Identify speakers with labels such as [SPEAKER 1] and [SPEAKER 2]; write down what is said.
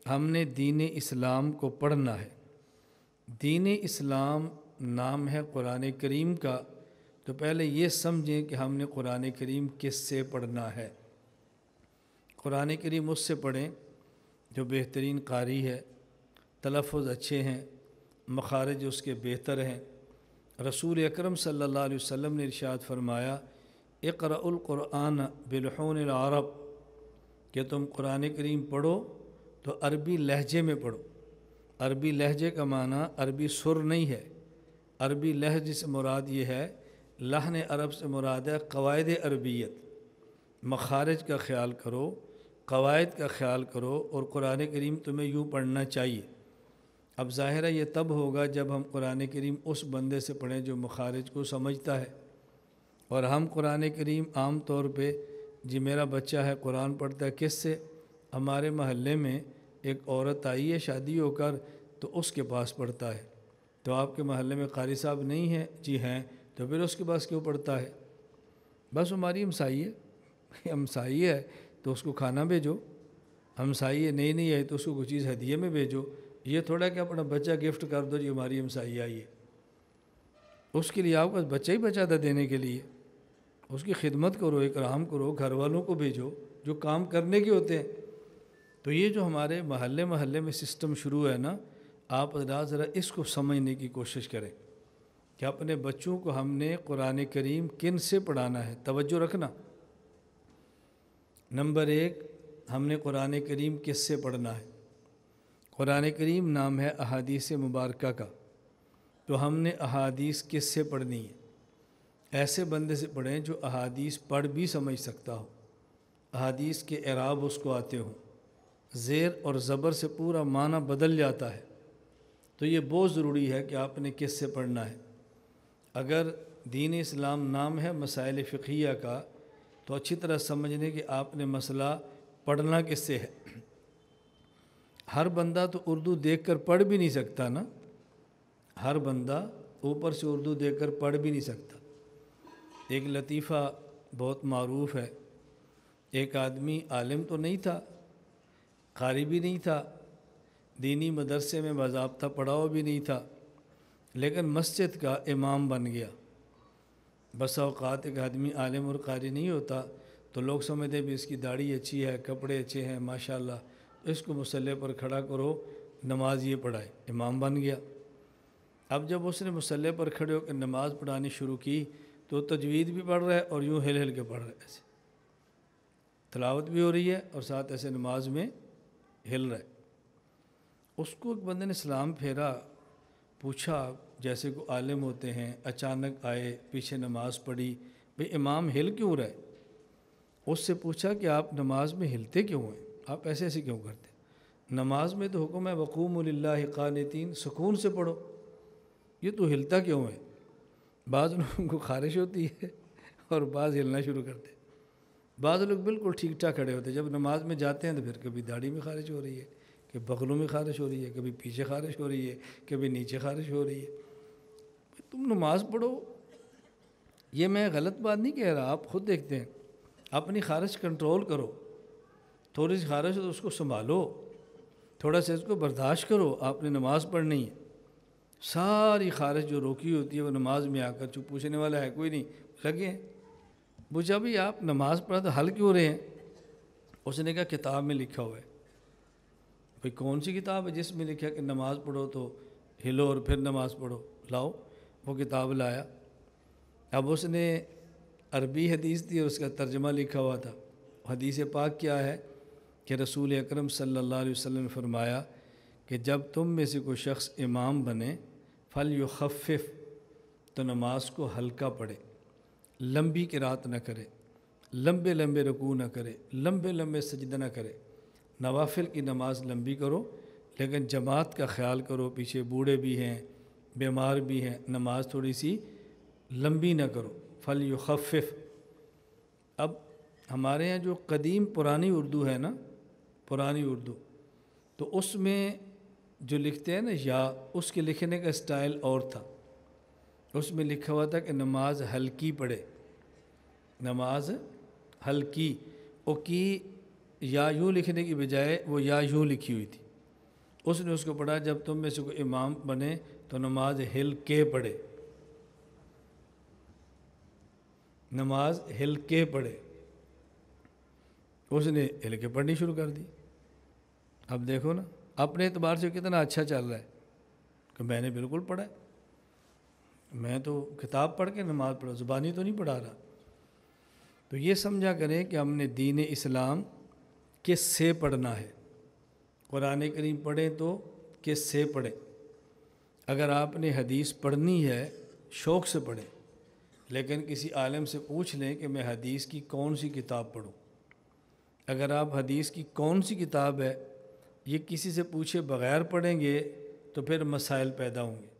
[SPEAKER 1] ہم نے دین اسلام کو پڑھنا ہے۔ دین اسلام نام ہے قرآن کریم کا، تو پہلے یہ سمجھیں کہ ہم نے قرآن کریم کس سے پڑھنا ہے۔ قرآن کریم اس سے پڑھیں جو بہترین قاری ہے، تلفظ اچھے ہیں، مخارج اس کے بہتر ہیں۔ رسول اکرم صلی اللہ علیہ وسلم نے ارشاد فرمایا، اقرأ القرآن بلحون العرب، کہ تم قرآن کریم پڑھو تو عربی لہجے میں پڑھو۔ عربی لہجے کا معنی عربی سر نہیں ہے، عربی لہجے سے مراد یہ ہے، لحن عرب سے مراد ہے قواعد عربیت۔ مخارج کا خیال کرو، قواعد کا خیال کرو، اور قرآن کریم تمہیں یوں پڑھنا چاہیے۔ اب ظاہر ہے یہ تب ہوگا جب ہم قرآن کریم اس بندے سے پڑھیں جو مخارج کو سمجھتا ہے۔ اور ہم قرآن کریم عام طور پہ، جی میرا بچہ ہے قرآن پڑھتا ہے کس سے؟ ہمارے محلے میں ایک عورت آئی ہے شادی ہو کر، تو اس کے پاس پڑھتا ہے۔ تو آپ کے محلے میں قاری صاحب نہیں ہیں؟ جی ہیں۔ تو پھر اس کے پاس کیوں پڑھتا ہے؟ بس ہماری ہمسائی ہے، ہمسائی ہے تو اس کو کھانا بھیجو، ہمسائی نہیں ہے تو اس کو کوئی چیز ہدیے میں بھیجو۔ یہ تھوڑا کہ اپنا بچہ گفٹ کر دو، جی ہماری ہمسائی آئی ہے۔ اس کے لیے آپ کا بچہ ہی بچہ تھا دینے کے لیے، اس کی خدمت کرو، اکرام کرو، گھر والوں کو بھیجو جو کام کرنے کے ہوتے ہیں۔ تو یہ جو ہمارے محلے میں سسٹم شروع ہے نا، آپ حضرات ذرا اس کو سمجھنے کی کوشش کریں کہ اپنے بچوں کو ہم نے قرآن کریم کن سے پڑھانا ہے۔ توجہ رکھنا، نمبر 1، ہم نے قرآن کریم کس سے پڑھنا ہے۔ قرآن کریم نام ہے احادیث مبارکہ کا، تو ہم نے احادیث کس سے پڑھنی ہے؟ ایسے بندے سے پڑھیں جو احادیث پڑھ بھی سمجھ سکتا ہو، احادیث کے اعراب اس کو آتے ہوں، زیر اور زبر سے پورا معنی بدل جاتا ہے۔ تو یہ بہت ضروری ہے کہ آپ نے کس سے پڑھنا ہے۔ اگر دین اسلام نام ہے مسائل فقہیہ کا، تو اچھی طرح سمجھنے کہ آپ نے مسئلہ پڑھنا کس سے ہے۔ ہر بندہ تو اردو دیکھ کر پڑھ بھی نہیں سکتا نا، ہر بندہ اوپر سے اردو دیکھ کر پڑھ بھی نہیں سکتا۔ ایک لطیفہ بہت معروف ہے، ایک آدمی عالم تو نہیں تھا، قاری بھی نہیں تھا، دینی مدرسے میں باضابطہ پڑھا ہوا بھی نہیں تھا، لیکن مسجد کا امام بن گیا۔ بسا اوقات ایک آدمی عالم اور قاری نہیں ہوتا تو لوگ سمجھتے بھی اس کی داڑھی اچھی ہے، کپڑے اچھے ہیں، ماشاءاللہ، اس کو مصلی پر کھڑا کرو، نماز یہ پڑھائے، امام بن گیا۔ اب جب اس نے مصلی پر کھڑے ہو کے نماز پڑھانی شروع کی تو تجوید بھی پڑھ رہا ہے اور یوں ہل کے پڑھ رہا ہے، ایسے تلاوت بھی ہو رہی ہے اور ساتھ ایسے نماز میں ہل رہا ہے۔ اس کو ایک بندے نے سلام پھیرا، پوچھا جیسے کوئی عالم ہوتے ہیں، اچانک آئے، پیچھے نماز پڑھی، بھئی امام ہل کیوں رہے؟ اس سے پوچھا کہ آپ نماز میں ہلتے کیوں ہیں؟ آپ ایسے کیوں کرتے؟ نماز میں تو حکم ہے وقوموا للہ قانتین، سکون سے پڑھو، یہ تو ہلتا کیوں ہے؟ بعض لوگوں کو خارش ہوتی ہے اور بعض ہلنا شروع کرتے ہیں۔ بعض لوگ بالکل ٹھیک ٹھاک کھڑے ہوتے ہیں، جب نماز میں جاتے ہیں تو پھر کبھی داڑھی میں خارش ہو رہی ہے، کہ بغلوں میں خارش ہو رہی ہے، کبھی پیچھے خارش ہو رہی ہے، کبھی نیچے خارش ہو رہی ہے۔ تم نماز پڑھو، یہ میں غلط بات نہیں کہہ رہا، آپ خود دیکھتے ہیں، اپنی خارش کنٹرول کرو، تھوڑی سی خارش ہو تو اس کو سنبھالو، تھوڑا سا اس کو برداشت کرو، آپ نے نماز پڑھنی ہے۔ ساری خارش جو روکی ہوتی ہے وہ نماز میں آ کر، چپ پوچھنے والا ہے کوئی نہیں، لگے ہیں۔ پوچھا بھئی آپ نماز پڑھا تو ہل کیوں رہے ہیں؟ اس نے کہا کتاب میں لکھا ہوا ہے۔ بھئی کون سی کتاب ہے جس میں لکھا کہ نماز پڑھو تو ہلو اور پھر نماز پڑھو؟ لاؤ، وہ کتاب لایا۔ اب اس نے عربی حدیث تھی، اس کا ترجمہ لکھا ہوا تھا۔ حدیث پاک کیا ہے کہ رسول اکرم صلی اللہ علیہ وسلم نے فرمایا کہ جب تم میں سے کوئی شخص امام بنے فَلْيُخَفِّفْ، تو نماز کو ہلکا پڑھے، لمبی قرات نہ کرے، لمبے لمبے رکوع نہ کرے، لمبے لمبے سجدہ نہ کرے۔ نوافل کی نماز لمبی کرو لیکن جماعت کا خیال کرو، پیچھے بوڑھے بھی ہیں، بیمار بھی ہیں، نماز تھوڑی سی لمبی نہ کرو، فَلْيُخَفِّفْ۔ اب ہمارے ہاں جو قدیم پرانی اردو ہے نا، پرانی اردو، تو اس میں جو لکھتے ہیں نا یا، اس کے لکھنے کا اسٹائل اور تھا۔ اس میں لکھا ہوا تھا کہ نماز ہلکی پڑھے، نماز ہلکی، او کی یا یوں لکھنے کی بجائے وہ یا یوں لکھی ہوئی تھی، اس نے اس کو پڑھا جب تم میں سے کوئی امام بنے تو نماز ہل کے پڑھے، نماز ہل کے پڑھے۔ اس نے ہل کے پڑھنی شروع کر دی۔ اب دیکھو نا اپنے اعتبار سے کتنا اچھا چل رہا ہے کہ میں نے بالکل پڑھا ہے، میں تو کتاب پڑھ کے نماز پڑھا، زبانی تو نہیں پڑھا رہا۔ تو یہ سمجھا کریں کہ ہم نے دین اسلام کس سے پڑھنا ہے۔ قرآن کریم پڑھیں تو کس سے پڑھیں۔ اگر آپ نے حدیث پڑھنی ہے شوق سے پڑھیں، لیکن کسی عالم سے پوچھ لیں کہ میں حدیث کی کون سی کتاب پڑھوں۔ اگر آپ حدیث کی کون سی کتاب ہے یہ کسی سے پوچھے بغیر پڑھیں گے تو پھر مسائل پیدا ہوں گے۔